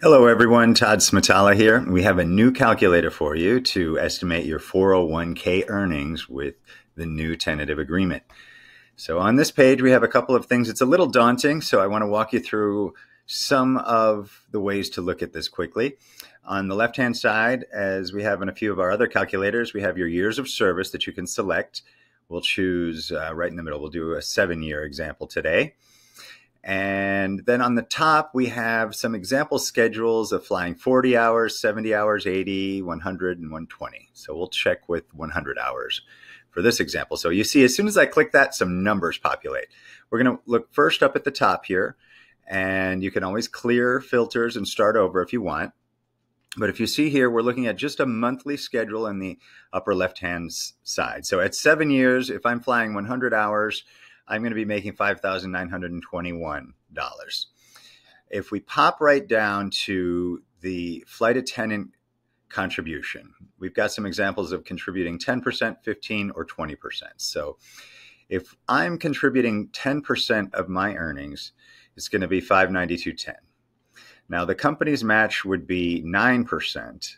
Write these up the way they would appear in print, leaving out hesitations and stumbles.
Hello everyone, Todd Smatala here. We have a new calculator for you to estimate your 401k earnings with the new tentative agreement. So on this page, we have a couple of things. It's a little daunting, so I want to walk you through some of the ways to look at this quickly. On the left-hand side, as we have in a few of our other calculators, we have your years of service that you can select. We'll choose right in the middle. We'll do a 7-year example today. And then on the top, we have some example schedules of flying 40 hours, 70 hours, 80, 100, and 120. So we'll check with 100 hours for this example. So you see, as soon as I click that, some numbers populate. We're going to look first up at the top here, and you can always clear filters and start over if you want. But if you see here, we're looking at just a monthly schedule in the upper left-hand side. So at 7 years, if I'm flying 100 hours, I'm going to be making $5,921. If we pop right down to the flight attendant contribution, we've got some examples of contributing 10%, 15, or 20%. So if I'm contributing 10% of my earnings, it's going to be $592.10. Now the company's match would be 9%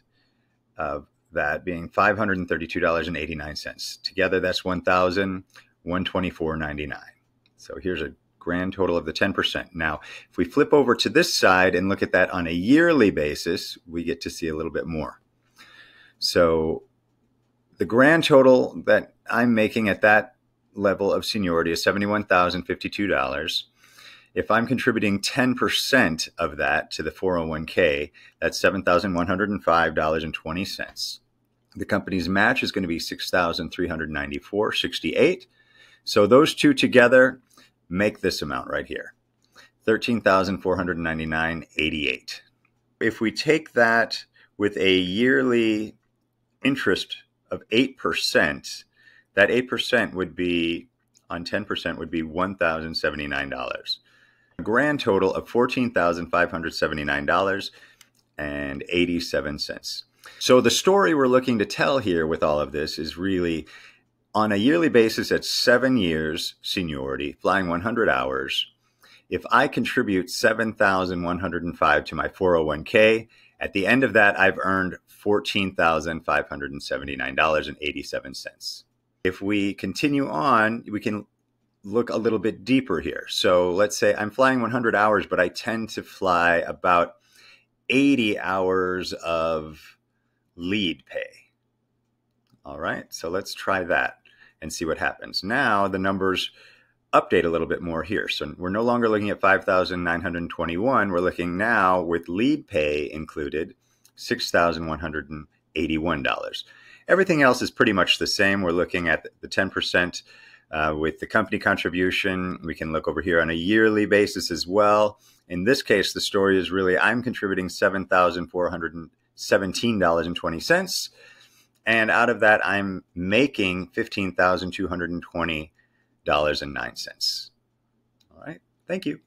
of that, being $532.89. Together, that's $1,124.99. So here's a grand total of the 10%. Now, if we flip over to this side and look at that on a yearly basis, we get to see a little bit more. So the grand total that I'm making at that level of seniority is $71,052. If I'm contributing 10% of that to the 401k, that's $7,105.20. The company's match is going to be $6,394.68. So those two together make this amount right here, $13,499.88. If we take that with a yearly interest of 8%, that 8% would be, on 10% would be $1,079. A grand total of $14,579.87. So the story we're looking to tell here with all of this is really on a yearly basis at 7 years seniority, flying 100 hours. If I contribute $7,105 to my 401k, at the end of that, I've earned $14,579.87. If we continue on, we can look a little bit deeper here. So let's say I'm flying 100 hours, but I tend to fly about 80 hours of lead pay. All right, so let's try that and see what happens. Now the numbers update a little bit more here. So we're no longer looking at 5,921. We're looking now with lead pay included, $6,181. Everything else is pretty much the same. We're looking at the 10% with the company contribution. We can look over here on a yearly basis as well. In this case, the story is really I'm contributing $7,417.20. And out of that, I'm making $15,220.09. All right. Thank you.